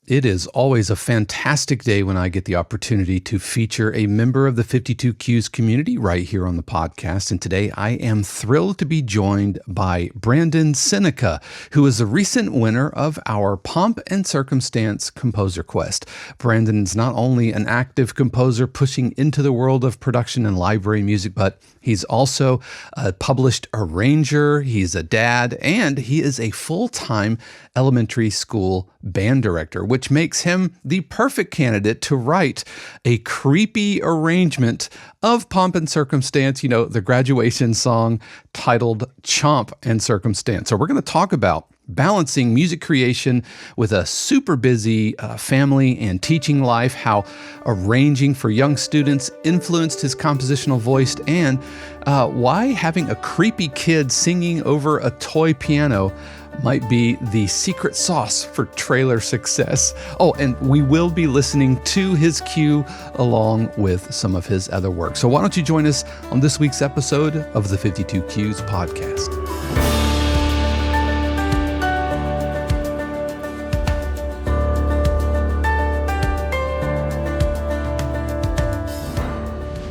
It is always a fantastic day when I get the opportunity to feature a member of the 52 Qs community right here on the podcast. And today I am thrilled to be joined by Brandon Psenicka, who is a recent winner of our Pomp and Circumstance Composer Quest. Brandon is not only an active composer pushing into the world of production and library music, but he's also a published arranger, he's a dad, and he is a full-time elementary school band director, which makes him the perfect candidate to write a creepy arrangement of Pomp and Circumstance, you know, the graduation song titled Chomp and Circumstance. So we're going to talk about balancing music creation with a super busy family and teaching life, how arranging for young students influenced his compositional voice, and why having a creepy kid singing over a toy piano might be the secret sauce for trailer success. Oh, and we will be listening to his cue along with some of his other work. So why don't you join us on this week's episode of the 52 Qs podcast.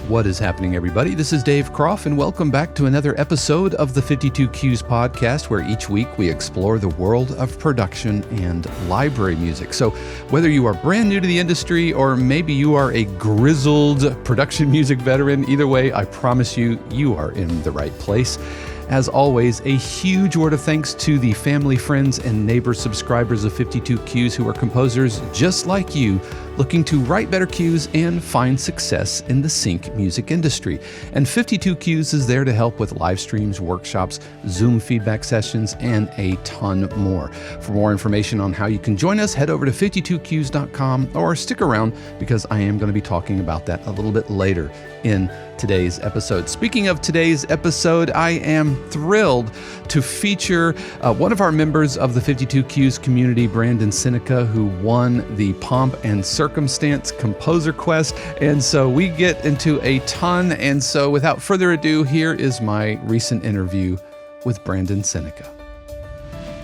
What is happening, everybody? This is Dave Croft, and welcome back to another episode of the 52 Qs podcast, where each week we explore the world of production and library music. So whether you are brand new to the industry or maybe you are a grizzled production music veteran, either way, I promise you, you are in the right place. As always, a huge word of thanks to the family, friends, and neighbor subscribers of 52 Qs who are composers just like you, looking to write better cues and find success in the sync music industry. And 52 Qs is there to help with live streams, workshops, Zoom feedback sessions, and a ton more. For more information on how you can join us, head over to 52qs.com or stick around because I am going to be talking about that a little bit later in today's episode. Speaking of today's episode, I am thrilled to feature one of our members of the 52 Qs community, Brandon Psenicka, who won the Pomp and Circumstance Composer Quest. And so we get into a ton. And so without further ado, here is my recent interview with Brandon Psenicka.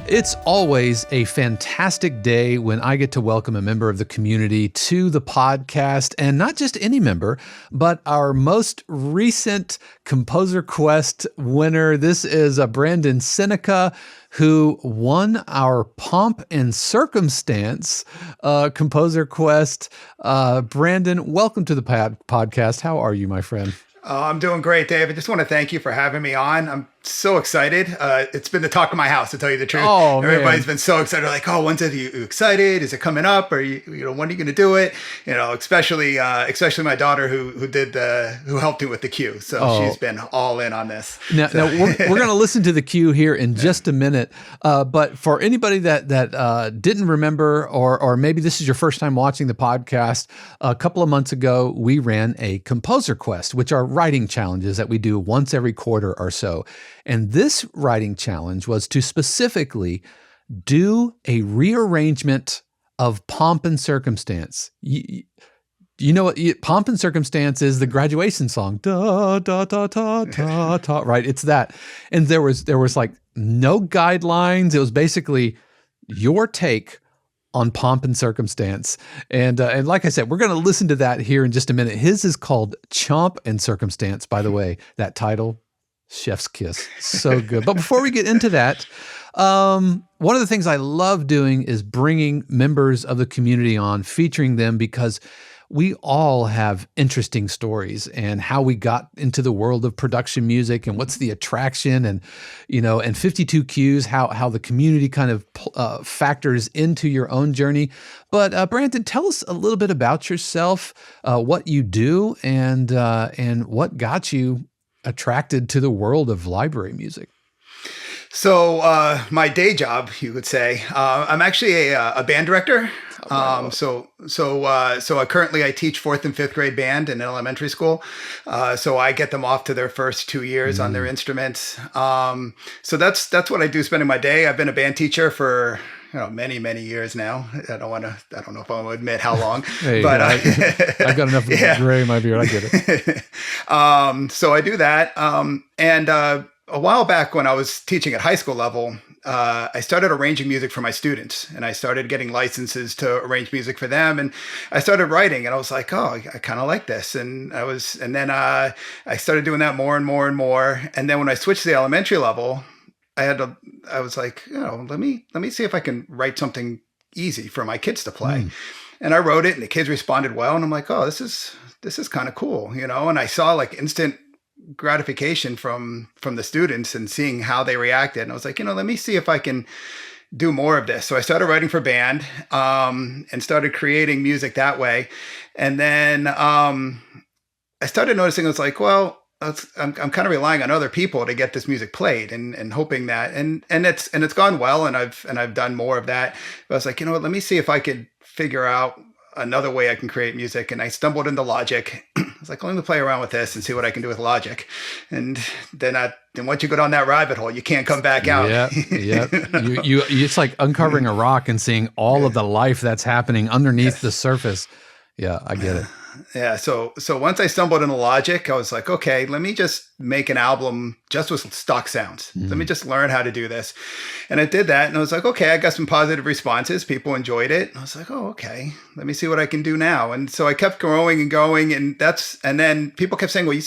It's always a fantastic day when I get to welcome a member of the community to the podcast, and not just any member, but our most recent Composer Quest winner. This is Brandon Psenicka, who won our Pomp and Circumstance Composer Quest. Brandon, welcome to the podcast. How are you, my friend? I'm doing great, Dave. I just want to thank you for having me on. I'm so excited. It's been the talk of my house, to tell you the truth. Oh, Everybody's been so excited. Like, oh, when's it? Are you excited? Is it coming up? Or when are you going to do it? You know, especially my daughter who helped me with the cue. So she's been all in on this. Now we're going to listen to the cue here in just a minute. But for anybody that didn't remember, or maybe this is your first time watching the podcast, a couple of months ago, we ran a Composer Quest, which are writing challenges that we do once every quarter or so. And this writing challenge was to specifically do a rearrangement of Pomp and Circumstance. You know what? Pomp and Circumstance is the graduation song. Da, da, da, da, da, da, right? It's that. And there was like no guidelines. It was basically your take on Pomp and Circumstance. And like I said, we're going to listen to that here in just a minute. His is called Chomp and Circumstance, by the way, that title. Chef's kiss. So good. But before we get into that, one of the things I love doing is bringing members of the community on, featuring them, because we all have interesting stories and how we got into the world of production music and what's the attraction, and, and 52 Qs, how the community kind of factors into your own journey. But Brandon, tell us a little bit about yourself, what you do, and what got you attracted to the world of library music. So my day job, you could say, I'm actually a band director. So currently I teach 4th and 5th grade band in elementary school. So I get them off to their first 2 years on their instruments. So that's what I do, spending my day. I've been a band teacher for many, many years now. I don't know if I want to admit how long, but I've got enough gray in my beard. I get it. So I do that. And a while back when I was teaching at high school level, I started arranging music for my students, and I started getting licenses to arrange music for them. And I started writing, and I was like, oh, I kind of like this. And then I started doing that more and more and more. And then when I switched to the elementary level, I was like, let me see if I can write something easy for my kids to play. And I wrote it, and the kids responded well. And I'm like, oh, this is kind of cool, And I saw like instant gratification from the students and seeing how they reacted. And I was like, let me see if I can do more of this. So I started writing for band, and started creating music that way. And then I started noticing, I was like, well, I'm kind of relying on other people to get this music played, and hoping that, and it's gone well. And I've done more of that. But I was like, let me see if I could figure out another way I can create music. And I stumbled into Logic. I was like, let me play around with this and see what I can do with Logic. And then once you go down that rabbit hole, you can't come back out. Yeah. It's like uncovering a rock and seeing all of the life that's happening underneath the surface. Yeah, I get it. Yeah. So once I stumbled into Logic, I was like, okay, let me just make an album just with stock sounds. Let me just learn how to do this. And I did that, and I was like, okay, I got some positive responses. People enjoyed it. And I was like, oh, okay, let me see what I can do now. And so I kept growing and going, and then people kept saying, well, it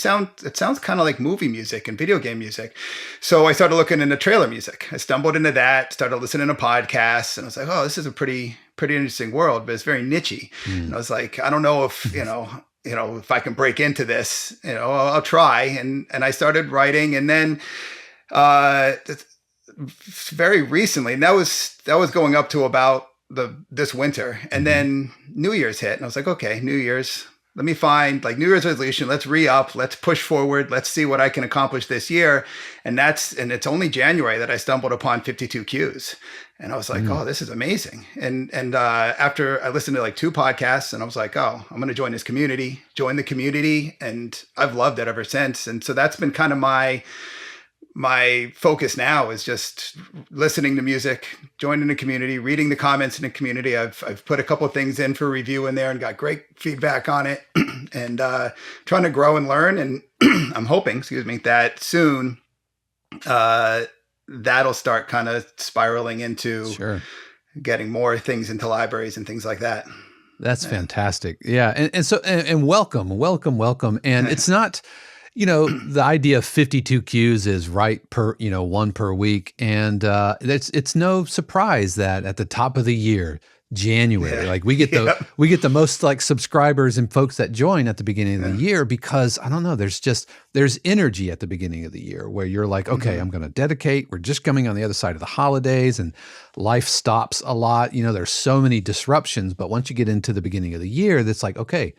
sounds kind of like movie music and video game music. So I started looking into trailer music. I stumbled into that, started listening to podcasts, and I was like, oh, this is a pretty interesting world, but it's very nichey. And I was like, I don't know if, if I can break into this, I'll try. And I started writing, and then, very recently, and that was going up to about this winter. And then New Year's hit, and I was like, okay, New Year's, let me find like New Year's resolution. Let's re-up, let's push forward. Let's see what I can accomplish this year. And it's only January that I stumbled upon 52 Qs. And I was like, oh, this is amazing. And after I listened to like 2 podcasts, and I was like, oh, I'm going to join the community. And I've loved it ever since. And so that's been kind of my focus now, is just listening to music, joining the community, reading the comments in the community. I've put a couple of things in for review in there and got great feedback on it, and trying to grow and learn. And I'm hoping, that soon, that'll start kind of spiraling into getting more things into libraries and things like that. That's fantastic. Yeah. And so welcome. And it's not, the idea of 52 Qs is right per, 1 per week. And it's no surprise that at the top of the year, January, like we get the most like subscribers and folks that join at the beginning of the year, because I don't know, there's energy at the beginning of the year where you're like, okay, I'm going to dedicate. We're just coming on the other side of the holidays, and life stops a lot. There's so many disruptions, but once you get into the beginning of the year, that's like, okay,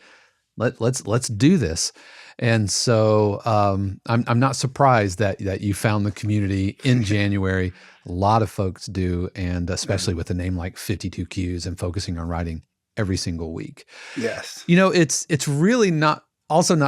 let's do this. And so I'm not surprised that you found the community in January. A lot of folks do, and especially with a name like 52 Qs and focusing on writing every single week. Yes. It's really not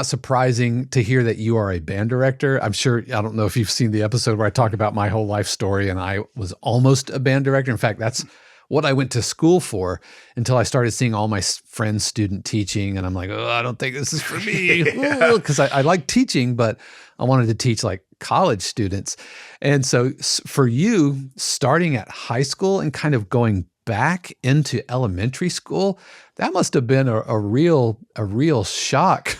surprising to hear that you are a band director. I don't know if you've seen the episode where I talk about my whole life story, and I was almost a band director. In fact, that's what I went to school for, until I started seeing all my friends student teaching. And I'm like, oh, I don't think this is for me. Because I like teaching, but I wanted to teach like college students. And so for you, starting at high school and kind of going back into elementary school, that must have been a real shock.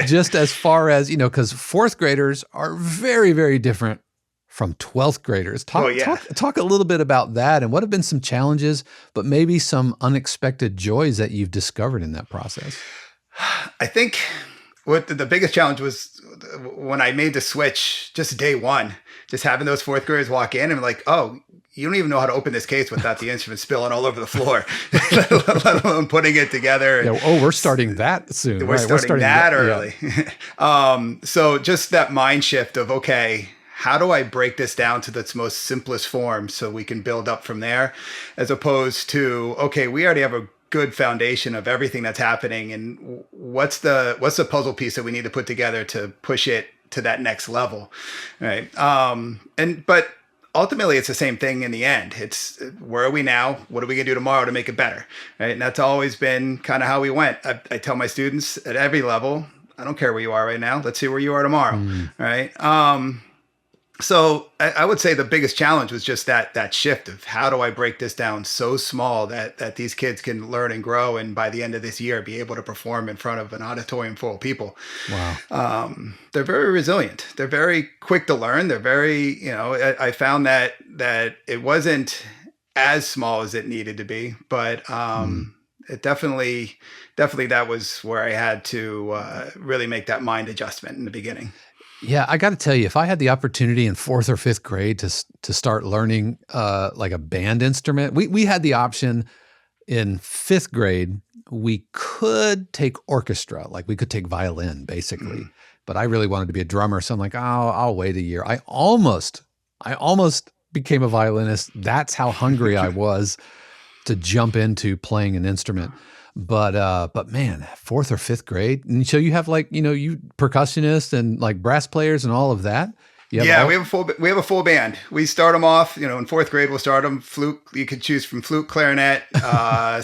Just as far as, because 4th graders are very, very different from 12th graders. Talk a little bit about that, and what have been some challenges, but maybe some unexpected joys that you've discovered in that process. I think what the biggest challenge was when I made the switch, just day one, just having those 4th graders walk in and like, oh, you don't even know how to open this case without the instrument spilling all over the floor, let alone putting it together. Yeah, we're starting that soon. We're starting that early. Yeah. So just that mind shift of, okay, how do I break this down to its most simplest form so we can build up from there, as opposed to, okay, we already have a good foundation of everything that's happening, and what's the puzzle piece that we need to put together to push it to that next level, right? But ultimately it's the same thing in the end. It's, where are we now? What are we gonna do tomorrow to make it better, right? And that's always been kind of how we went. I tell my students at every level, I don't care where you are right now, let's see where you are tomorrow, right? So I would say the biggest challenge was just that shift of how do I break this down so small that these kids can learn and grow, and by the end of this year be able to perform in front of an auditorium full of people. Wow. They're very resilient. They're very quick to learn. They're very, I found that it wasn't as small as it needed to be, but it definitely that was where I had to really make that mind adjustment in the beginning. Yeah, I got to tell you, if I had the opportunity in fourth or fifth grade to start learning like a band instrument, we had the option in fifth grade. We could take orchestra, like we could take violin, basically. But I really wanted to be a drummer, so I'm like, oh, I'll wait a year. I almost became a violinist. That's how hungry I was to jump into playing an instrument. But man, fourth or fifth grade, and so you have like you percussionists and like brass players and all of that. We have a full band. We start them off, in fourth grade. We'll start them flute. You could choose from flute, clarinet,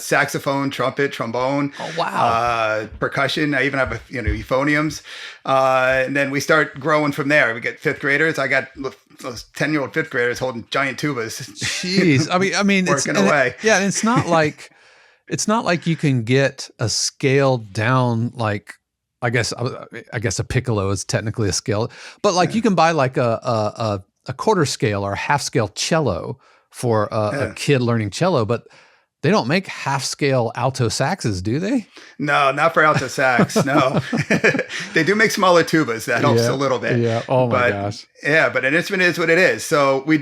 saxophone, trumpet, trombone. Oh wow! Percussion. I even have euphoniums, and then we start growing from there. We get fifth graders. I got those 10-year-old fifth graders holding giant tubas. Jeez, I mean, working away. Yeah, and it's not like. It's not like you can get a scaled down, like I guess a piccolo is technically a scale, but like you can buy like a quarter scale or a half scale cello for a kid learning cello, but they don't make half scale alto saxes, do they? No, not for alto sax. No, they do make smaller tubas. That helps a little bit. Yeah. Oh my gosh. Yeah, but an instrument is what it is. So we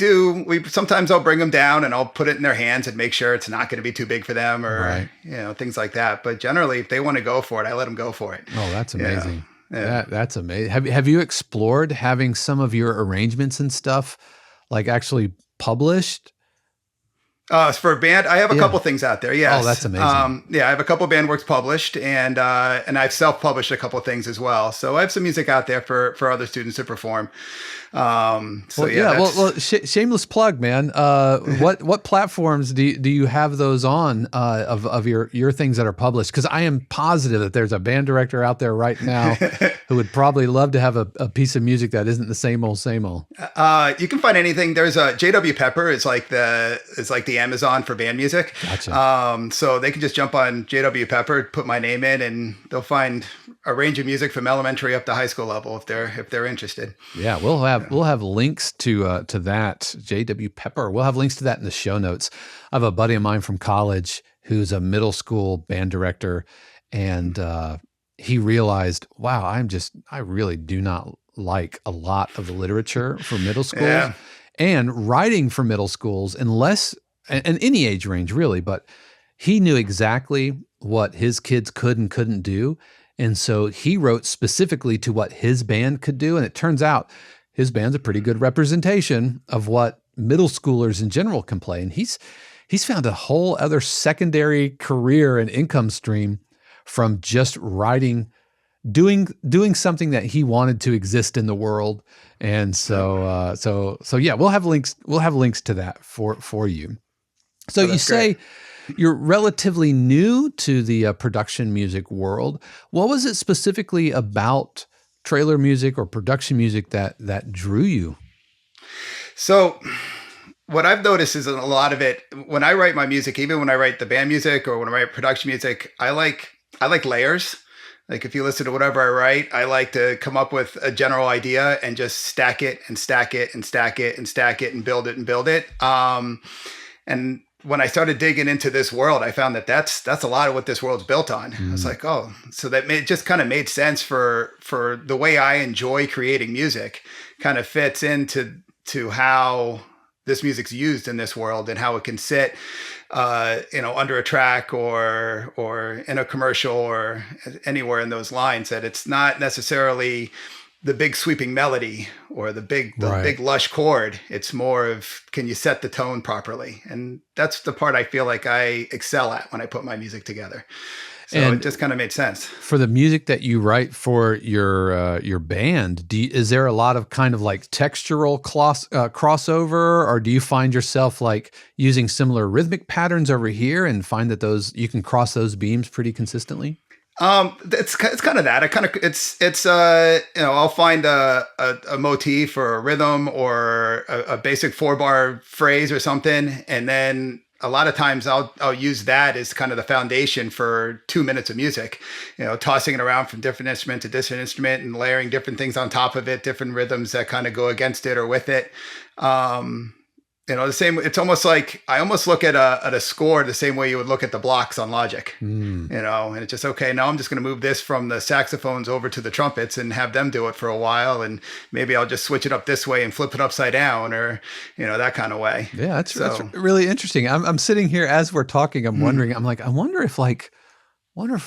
sometimes I'll bring them down and I'll put it in their hands and make sure it's not going to be too big for them or things like that. But generally, if they want to go for it, I let them go for it. Oh, that's amazing. Yeah. That's amazing. Have you explored having some of your arrangements and stuff like actually published? For a band, I have a couple things out there. Yes. Oh, that's amazing. I have a couple band works published, and I've self-published a couple things as well. So I have some music out there for other students to perform. Shameless plug, man. What platforms do you have those on of your things that are published? Because I am positive that there's a band director out there right now who would probably love to have a piece of music that isn't the same old. You can find anything. There's a JW Pepper. It's like the Amazon for band music. Gotcha. So they can just jump on JW Pepper, put my name in, and they'll find a range of music from elementary up to high school level if they're interested. Yeah, we'll have links to that JW Pepper. We'll have links to that in the show notes. I have a buddy of mine from college who's a middle school band director, and he realized, wow, I really do not like a lot of the literature for middle schools and writing for middle schools, unless and any age range really, but he knew exactly what his kids could and couldn't do. And so he wrote specifically to what his band could do. And it turns out his band's a pretty good representation of what middle schoolers in general can play. And he's found a whole other secondary career and income stream from just writing, doing something that he wanted to exist in the world. And so yeah, we'll have links to that for you. So you say you're relatively new to the production music world. What was it specifically about trailer music or production music that drew you? So what I've noticed is a lot of it, when I write my music, even when I write the band music or when I write production music, I like layers. Like if you listen to whatever I write, I like to come up with a general idea and just stack it and stack it and stack it and stack it and build it. And when I started digging into this world, I found that that's a lot of what this world's built on. I was like, oh, so it just kind of made sense for the way I enjoy creating music, kind of fits into how this music's used in this world and how it can sit, under a track or in a commercial or anywhere in those lines, that it's not necessarily the big sweeping melody or the big lush chord. It's more of, can you set the tone properly? And that's the part I feel like I excel at when I put my music together. So it just kind of made sense. For the music that you write for your band, is there a lot of kind of like textural crossover, or do you find yourself like using similar rhythmic patterns over here and find that you can cross those beams pretty consistently? It's kind of that. I'll find a motif or a rhythm or a basic 4-bar phrase or something, and then a lot of times I'll use that as kind of the foundation for 2 minutes of music, tossing it around from different instrument to different instrument and layering different things on top of it, different rhythms that kind of go against it or with it. The same, it's almost like I almost look at a score the same way you would look at the blocks on Logic, and it's just, okay, now I'm just going to move this from the saxophones over to the trumpets and have them do it for a while. And maybe I'll just switch it up this way and flip it upside down or, that kind of way. Yeah, that's really interesting. I'm sitting here as we're talking, I'm wondering, I'm like, I wonder if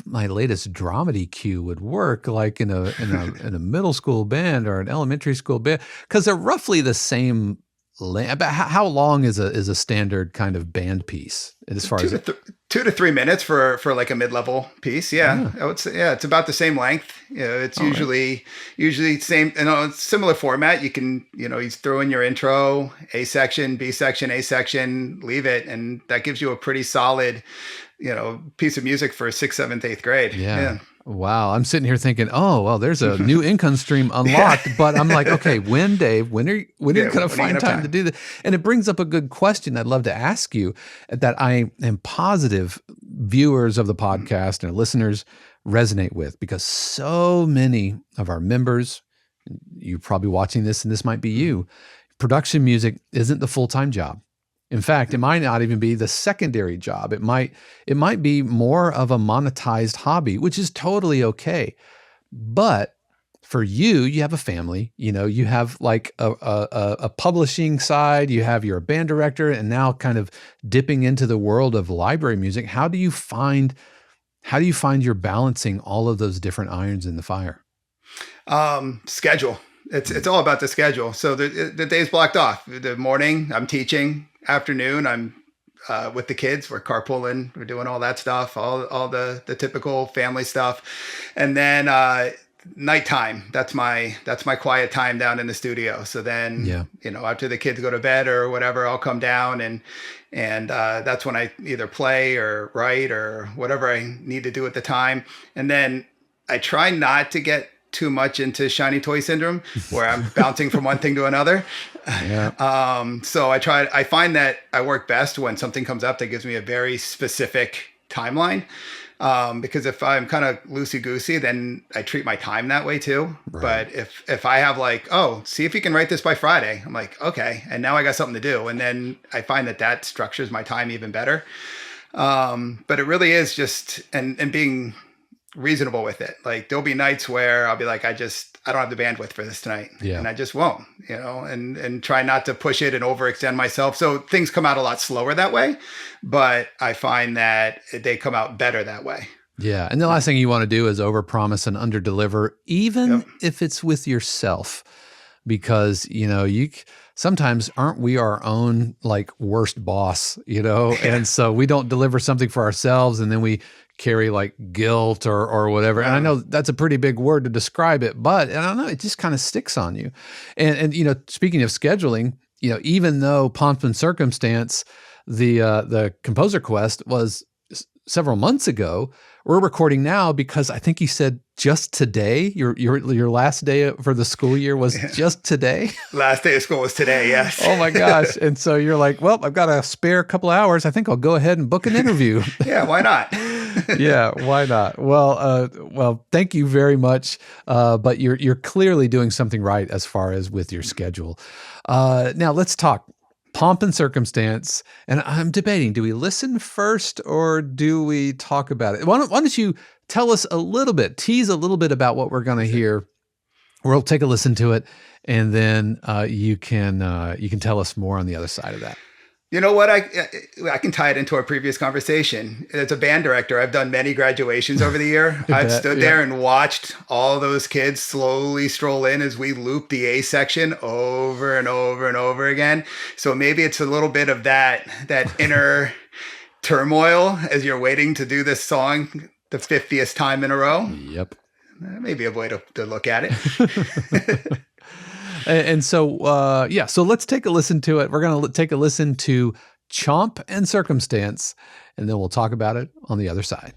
my latest dramedy cue would work like in a middle school band or an elementary school band, because they're roughly the same. About how long is a standard kind of band piece as far as 2 to 3 minutes for like a mid-level piece? Yeah. I would say, it's about the same length. It's usually same, similar format. You can, you throw in your intro, A section, B section, A section, leave it. And that gives you a pretty solid, piece of music for 6th, 7th, 8th grade. Yeah. Wow. I'm sitting here thinking, oh, well, there's a new income stream unlocked, but I'm like, okay, when, Dave, when are you going to find time to do this? And it brings up a good question I'd love to ask you that I am positive viewers of the podcast and listeners resonate with, because so many of our members, you're probably watching this and this might be you, production music isn't the full-time job. In fact, it might not even be the secondary job. It might be more of a monetized hobby, which is totally okay. But for you have a family, you have like a publishing side, you're a band director, and now kind of dipping into the world of library music. How do you find you're balancing all of those different irons in the fire? Schedule. It's all about the schedule. So the day's blocked off. The morning I'm teaching. Afternoon I'm with the kids. We're carpooling. We're doing all that stuff, all the typical family stuff. And then nighttime, that's my quiet time down in the studio. So then after the kids go to bed or whatever, I'll come down and that's when I either play or write or whatever I need to do at the time. And then I try not to get too much into shiny toy syndrome where I'm bouncing from one thing to another. Yeah. So I find that I work best when something comes up that gives me a very specific timeline. Because if I'm kind of loosey-goosey, then I treat my time that way too. Right. But if I have like, see if you can write this by Friday, I'm like, okay. And now I got something to do. And then I find that structures my time even better. But it really is just, and being reasonable with it. Like there'll be nights where I'll be like, I don't have the bandwidth for this tonight. Yeah. And I just won't, and try not to push it and overextend myself. So things come out a lot slower that way, but I find that they come out better that way. Yeah. And the last thing you want to do is overpromise and underdeliver, even if it's with yourself, because, sometimes aren't we our own like worst boss, and so we don't deliver something for ourselves and then we carry like guilt or whatever. And I know that's a pretty big word to describe it, but I don't know, it just kind of sticks on you. And speaking of scheduling, even though Pomp and Circumstance, the Composer Quest was several months ago, we're recording now because I think you said just today, your last day for the school year was just today. Last day of school was today, yes. Oh my gosh. And so you're like, well, I've got a spare couple hours. I think I'll go ahead and book an interview. Yeah, why not? Yeah, why not? Well, thank you very much. But you're clearly doing something right as far as with your schedule. Now let's talk Pomp and Circumstance. And I'm debating, do we listen first or do we talk about it? Why don't you tell us tease a little bit about what we're going to hear. We'll take a listen to it, and then you can tell us more on the other side of that. You know what? I can tie it into our previous conversation. As a band director, I've done many graduations over the year. I've stood there and watched all those kids slowly stroll in as we loop the A section over and over and over again. So maybe it's a little bit of that inner turmoil as you're waiting to do this song the 50th time in a row. Yep. Maybe a way to look at it. And so, so let's take a listen to it. We're going to take a listen to Chomp and Circumstance, and then we'll talk about it on the other side.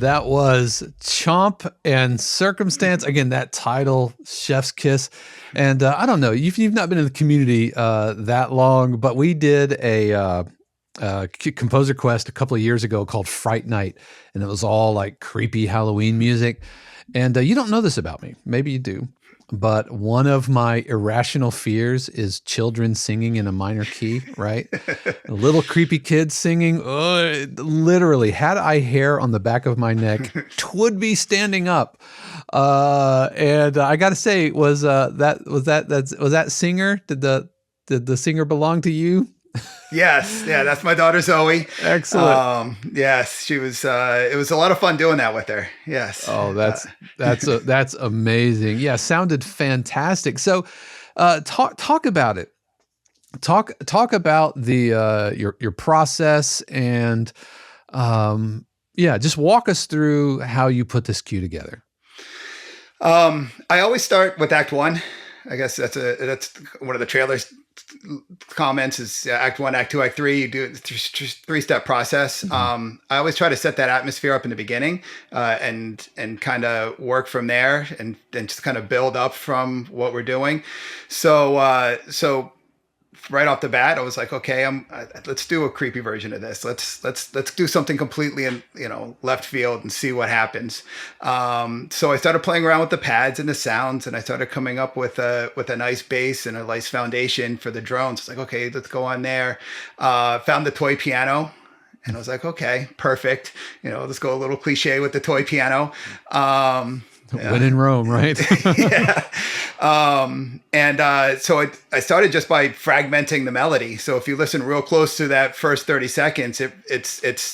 That was Chomp and Circumstance. Again, that title, Chef's Kiss. And I don't know, you've not been in the community that long, but we did a composer quest a couple of years ago called Fright Night, and it was all like creepy Halloween music. And you don't know this about me. Maybe you do. But one of my irrational fears is children singing in a minor key, right? Little creepy kids singing. Literally, had I hair on the back of my neck, twould be standing up. And I got to say, was that singer? Did the singer belong to you? Yes. Yeah. That's my daughter, Zoe. Excellent. Yes. She was, it was a lot of fun doing that with her. Yes. Oh, that's amazing. Yeah. Sounded fantastic. So, talk about it. Talk about the, your process and, just walk us through how you put this cue together. I always start with Act 1. I guess that's one of the trailers comments is Act 1, Act 2, Act 3. You do a three-step process. I always try to set that atmosphere up in the beginning, and kind of work from there, and just kind of build up from what we're doing. So right off the bat, I was like, okay, let's do a creepy version of this. Let's do something completely in, left field and see what happens. So I started playing around with the pads and the sounds, and I started coming up with a nice bass and a nice foundation for the drones. It's like, okay, let's go on there. Found the toy piano. And I was like, okay, perfect. Let's go a little cliche with the toy piano. When in Rome, right? Yeah. So I started just by fragmenting the melody. So if you listen real close to that first 30 seconds, it's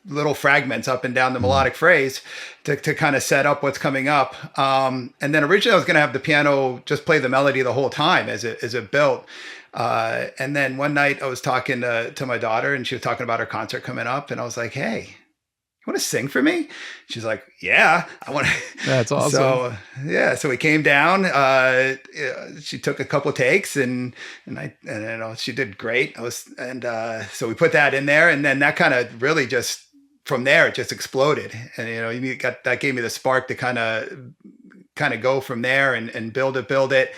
little fragments up and down the melodic phrase to kind of set up what's coming up. And then originally I was going to have the piano just play the melody the whole time as it built. And then one night I was talking to my daughter, and she was talking about her concert coming up, and I was like, hey, you want to sing for me? She's like, yeah, I want to. That's awesome. So we came down, she took a couple of takes, and she did great. So we put that in there, and then that kind of really just, from there, it just exploded. And, that gave me the spark to kind of go from there and build it.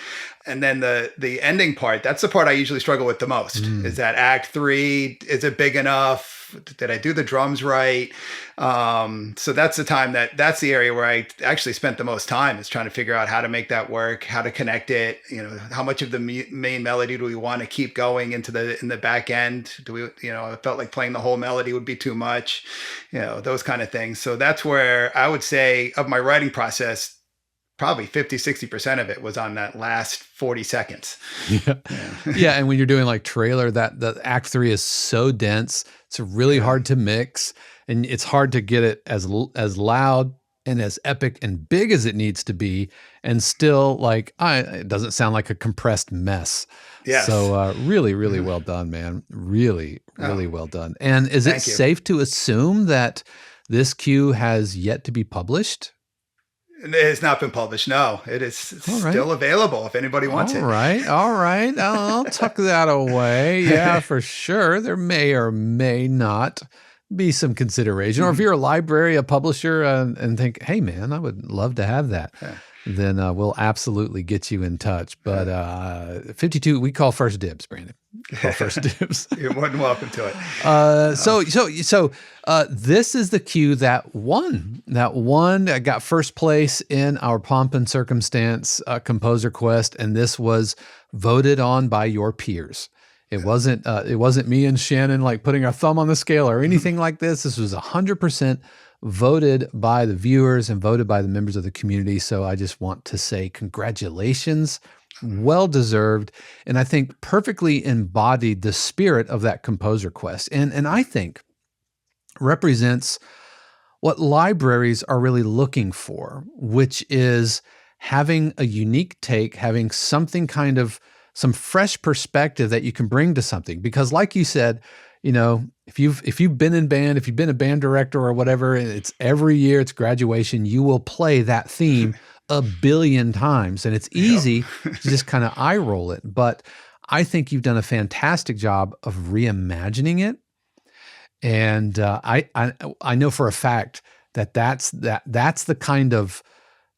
And then the ending part, that's the part I usually struggle with the most, is that Act 3. Is it big enough? Did I do the drums right? So that's that's the area where I actually spent the most time, is trying to figure out how to make that work, how to connect it. How much of the main melody do we want to keep going in the back end? Do we, I felt like playing the whole melody would be too much, those kind of things. So that's where I would say, of my writing process, probably 50-60% of it was on that last 40 seconds. Yeah. And when you're doing like trailer, that the Act 3 is so dense, it's really hard to mix, and it's hard to get it as loud and as epic and big as it needs to be, and still it doesn't sound like a compressed mess. Yes. So really, really well done, man. Really, really well done. And is it safe to assume that this cue has yet to be published? It has not been published. No, it's still available if anybody wants it. All right. I'll tuck that away. Yeah, for sure. There may or may not be some consideration. Or if you're a library, a publisher, and think, hey, man, I would love to have that, then we'll absolutely get you in touch. But 52, we call first dibs, Brandon. First dibs. You're more than welcome to it. So this is the cue that won. That got first place in our Pomp and Circumstance Composer Quest, and this was voted on by your peers. It wasn't me and Shannon like putting our thumb on the scale or anything like this. This was 100% voted by the viewers and voted by the members of the community. So I just want to say congratulations. Well deserved, and I think perfectly embodied the spirit of that composer quest, and I think represents what libraries are really looking for, which is having a unique take, having something some fresh perspective that you can bring to something. Because, like you said, if you've been in band, if you've been a band director or whatever, it's every year, it's graduation, you will play that theme a billion times, and it's easy to just kind of eye roll it. But I think you've done a fantastic job of reimagining it And I know for a fact that that's the kind of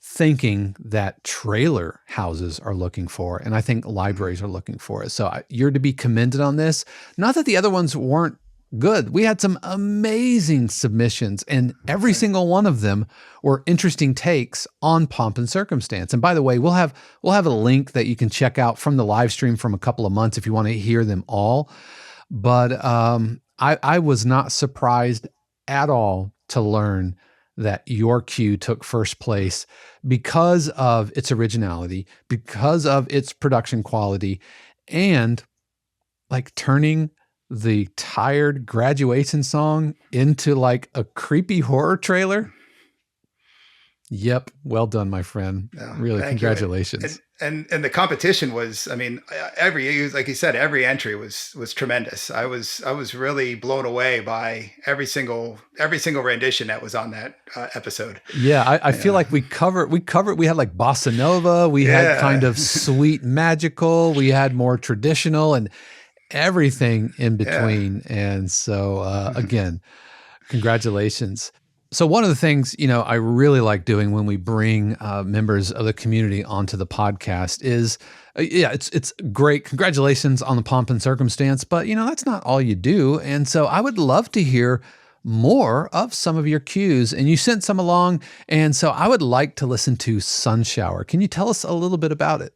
thinking that trailer houses are looking for, and I think libraries are looking for it. So you're to be commended on this. Not that the other ones weren't good. We had some amazing submissions, and every single one of them were interesting takes on pomp and circumstance. And by the way, we'll have a link that you can check out from the live stream from a couple of months if you want to hear them all. But I was not surprised at all to learn that your cue took first place because of its originality, because of its production quality, and like turning the tired graduation song into like a creepy horror trailer. Yep. Well done, my friend. Really, congratulations. And the competition was, I mean, like you said, every entry was tremendous. I was really blown away by every single rendition that was on that episode. Yeah, I feel like we had like bossa nova, we had kind of sweet magical, we had more traditional, and everything in between. And so again, congratulations. So one of the things, I really like doing when we bring members of the community onto the podcast is, it's great. Congratulations on the pomp and circumstance, but that's not all you do. And so I would love to hear more of some of your cues, and you sent some along. And so I would like to listen to Sun Shower. Can you tell us a little bit about it?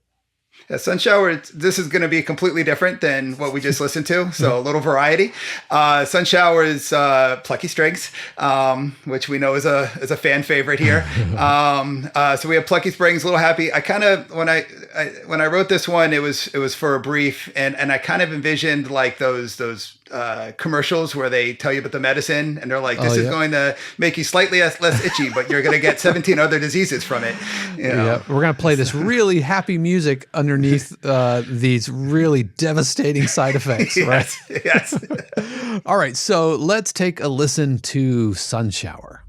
Yeah, Sun Shower, this is going to be completely different than what we just listened to, so a little variety. Sun Shower is Plucky Strings, which we know is a fan favorite here. So we have Plucky Strings, Little Happy. I kind of, when I wrote this one, it was for a brief, and I kind of envisioned like those commercials where they tell you about the medicine, and they're like, this is going to make you slightly less itchy, but you're going to get 17 other diseases from it. Yeah, we're going to play this really happy music underneath these really devastating side effects, right? Yes. All right, so let's take a listen to Sun Shower.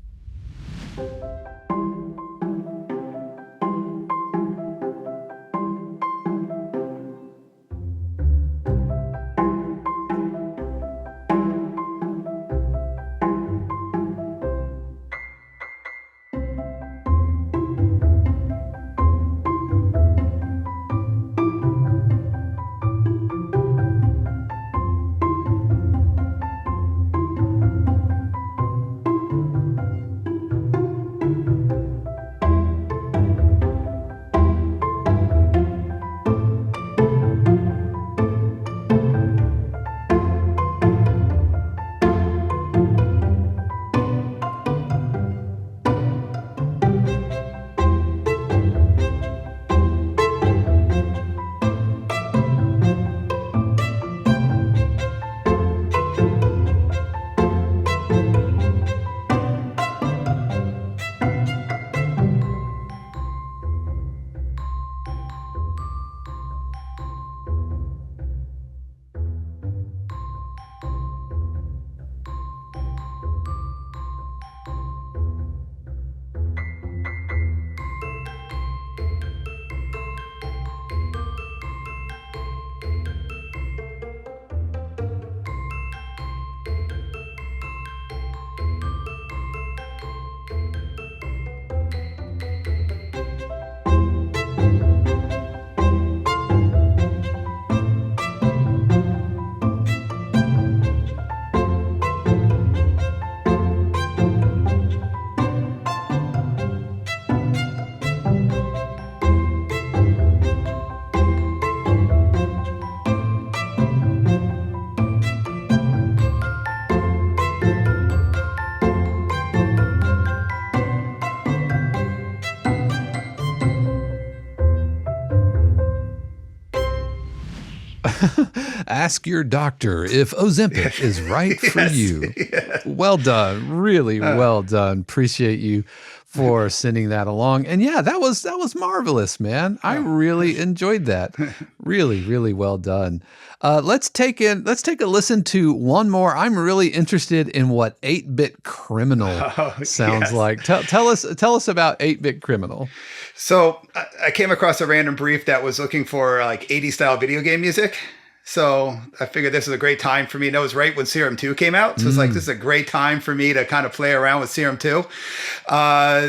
Ask your doctor if Ozempic is right for you. Yes. Well done. Really well done. Appreciate you for sending that along. And yeah, that was marvelous, man. I really enjoyed that. Really, really well done. Let's take a listen to one more. I'm really interested in what 8-Bit Criminal sounds like. Tell us about 8-Bit Criminal. So I came across a random brief that was looking for like 80s style video game music. So I figured this was a great time for me. And that was right when Serum 2 came out. So it's like, this is a great time for me to kind of play around with Serum 2.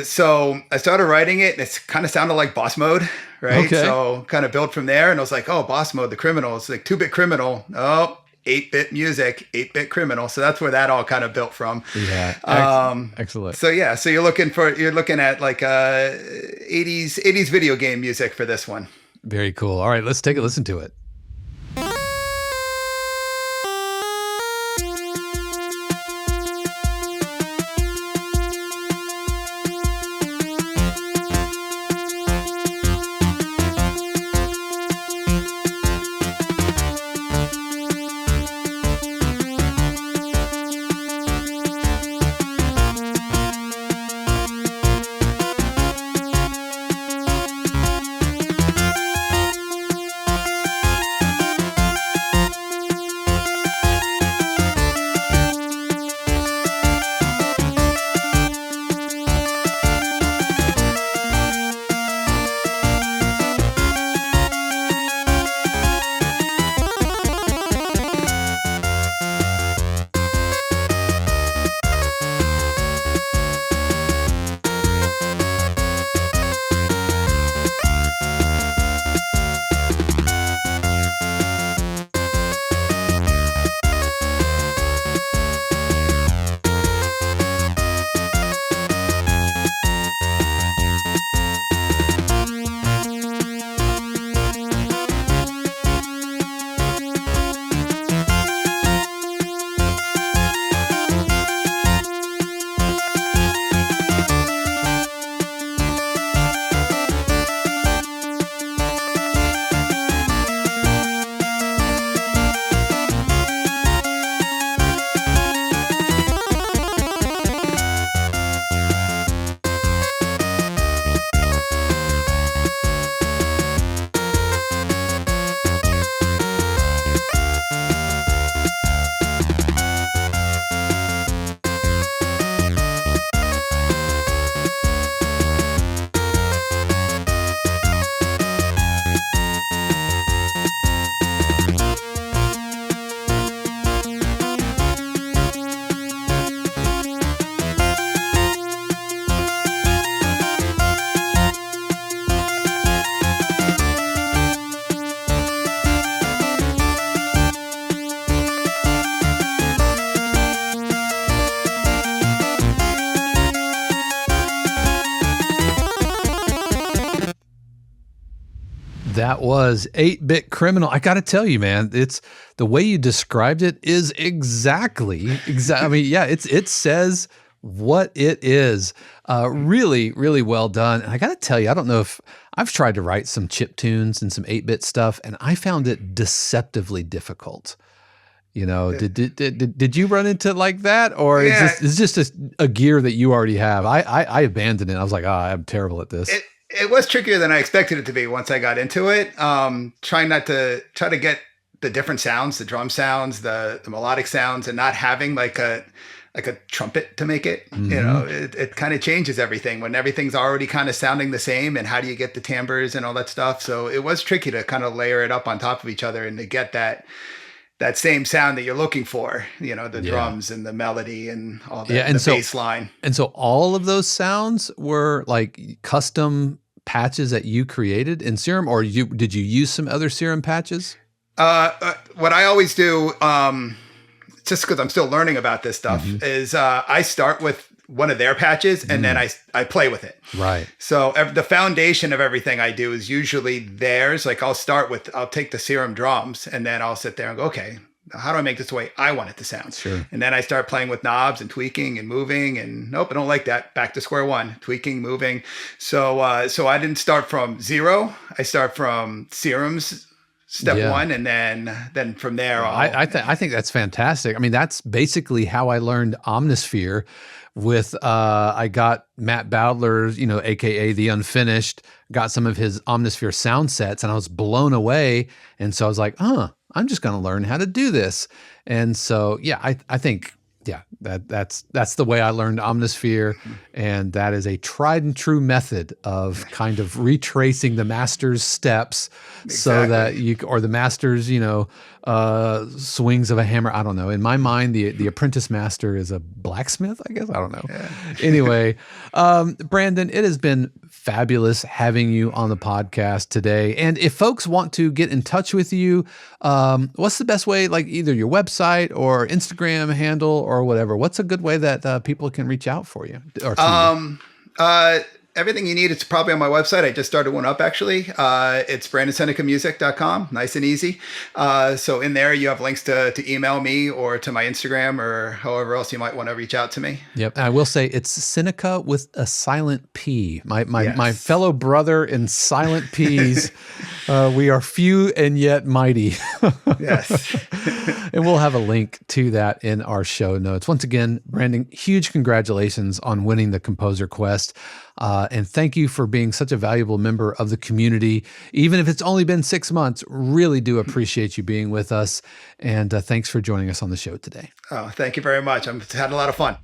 So I started writing it, and it kind of sounded like Boss Mode, right? Okay. So kind of built from there. And I was like, oh, Boss Mode, the criminal. It's like 2-bit criminal. Oh, 8-bit music, 8-bit criminal. So that's where that all kind of built from. Yeah. Excellent. So yeah, so you're looking at like 80s video game music for this one. Very cool. All right, let's take a listen to it. That was 8-bit criminal. I got to tell you, man, it's the way you described it is exactly. I mean, yeah, it says what it is. Really, really well done. And I got to tell you, I don't know if I've tried to write some chip tunes and some 8-bit stuff, and I found it deceptively difficult. You know, did you run into like that, or is this just a gear that you already have? I abandoned it. I was like, I'm terrible at this. It was trickier than I expected it to be once I got into it. Trying to get the different sounds, the drum sounds, the melodic sounds, and not having like a trumpet to make it. Mm-hmm. You know, it kind of changes everything when everything's already kind of sounding the same. And how do you get the timbres and all that stuff? So it was tricky to kind of layer it up on top of each other and to get that same sound that you're looking for, you know, the drums and the melody and all that, the bass line. And so all of those sounds were like custom patches that you created in Serum, or did you use some other Serum patches? What I always do, just because I'm still learning about this stuff, is I start with one of their patches and then I play with it. Right. So the foundation of everything I do is usually theirs. Like I'll take the Serum drums and then I'll sit there and go, okay, how do I make this the way I want it to sound? Sure. And then I start playing with knobs and tweaking and moving and nope, I don't like that. Back to square one, tweaking, moving. So I didn't start from zero. I start from Serum's step one, and then from there. I think that's fantastic. I mean, that's basically how I learned Omnisphere. With I got Matt Bowdler's, you know, AKA The Unfinished, got some of his Omnisphere sound sets, and I was blown away. And so I was like, I'm just going to learn how to do this. And so, yeah, I think Yeah, that's the way I learned Omnisphere, and that is a tried and true method of kind of retracing the master's steps, so that or the master's, swings of a hammer. I don't know. In my mind, the apprentice master is a blacksmith, I guess. I don't know. Yeah. Anyway, Brandon, it has been fabulous having you on the podcast today. And if folks want to get in touch with you, what's the best way? Like either your website or Instagram handle or whatever. What's a good way that people can reach out for you? Or to you? Everything you need, it's probably on my website. I just started one up, actually. It's BrandonPsenickamusic.com. Nice and easy. So in there, you have links to email me or to my Instagram or however else you might want to reach out to me. Yep. I will say it's Psenicka with a silent P. My fellow brother in silent Ps. We are few and yet mighty. Yes. And we'll have a link to that in our show notes. Once again, Brandon, huge congratulations on winning the Composer Quest. And thank you for being such a valuable member of the community. Even if it's only been 6 months, really do appreciate you being with us. And thanks for joining us on the show today. Oh, thank you very much. I've had a lot of fun.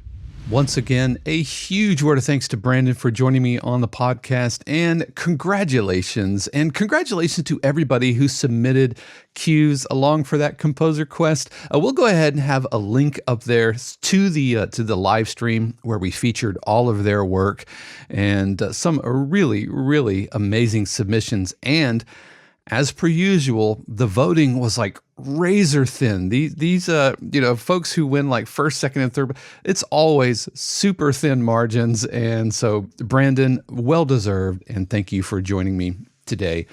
Once again, a huge word of thanks to Brandon for joining me on the podcast, and congratulations. And congratulations to everybody who submitted cues along for that Composer Quest. We'll go ahead and have a link up there to the live stream where we featured all of their work and some really, really amazing submissions. And as per usual, the voting was like razor thin. These folks who win like first, second, and third, it's always super thin margins. And so, Brandon, well deserved, and thank you for joining me today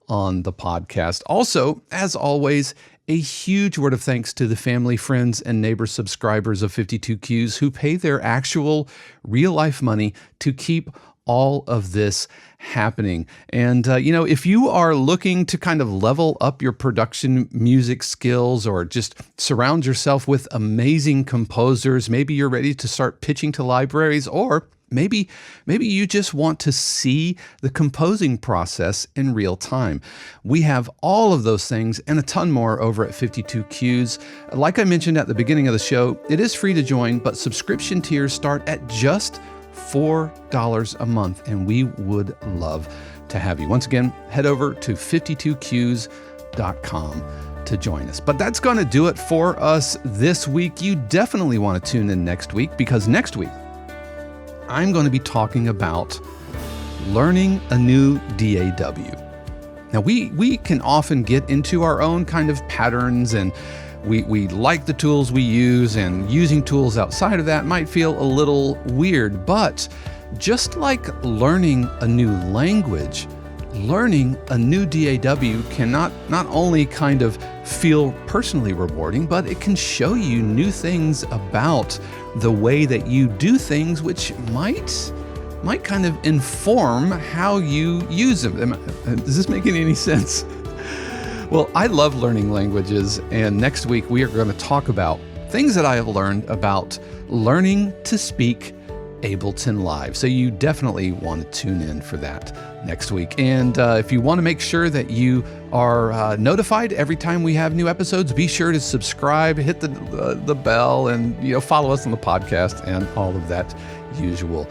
on the podcast. Also, as always, a huge word of thanks to the family, friends, and neighbor subscribers of 52 Qs who pay their actual real-life money to keep all of this happening. And, if you are looking to kind of level up your production music skills or just surround yourself with amazing composers, maybe you're ready to start pitching to libraries, or maybe you just want to see the composing process in real time. We have all of those things and a ton more over at 52 Qs. Like I mentioned at the beginning of the show, it is free to join, but subscription tiers start at just $4 a month, and we would love to have you. Once again, head over to 52qs.com to join us. But that's going to do it for us this week. You definitely want to tune in next week, because next week I'm going to be talking about learning a new DAW. Now, we can often get into our own kind of patterns, and we like the tools we use, and using tools outside of that might feel a little weird. But just like learning a new language, learning a new DAW can not only kind of feel personally rewarding, but it can show you new things about the way that you do things, which might kind of inform how you use them. Is this making any sense? Well, I love learning languages, and next week we are going to talk about things that I have learned about learning to speak Ableton Live. So you definitely want to tune in for that next week. And if you want to make sure that you are notified every time we have new episodes, be sure to subscribe, hit the bell, and follow us on the podcast and all of that usual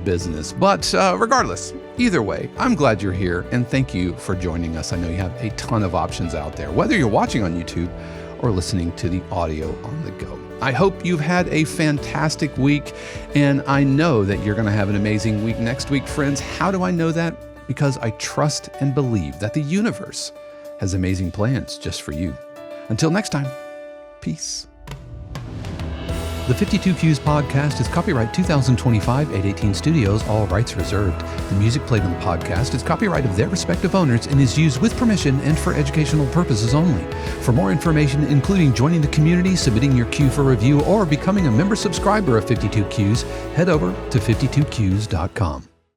business. But regardless, either way, I'm glad you're here, and thank you for joining us. I know you have a ton of options out there, whether you're watching on YouTube or listening to the audio on the go. I hope you've had a fantastic week, and I know that you're going to have an amazing week next week, friends. How do I know that? Because I trust and believe that the universe has amazing plans just for you. Until next time, peace. The 52 Qs podcast is copyright 2025 818 Studios, all rights reserved. The music played on the podcast is copyright of their respective owners and is used with permission and for educational purposes only. For more information, including joining the community, submitting your cue for review, or becoming a member subscriber of 52 Qs, head over to 52qs.com.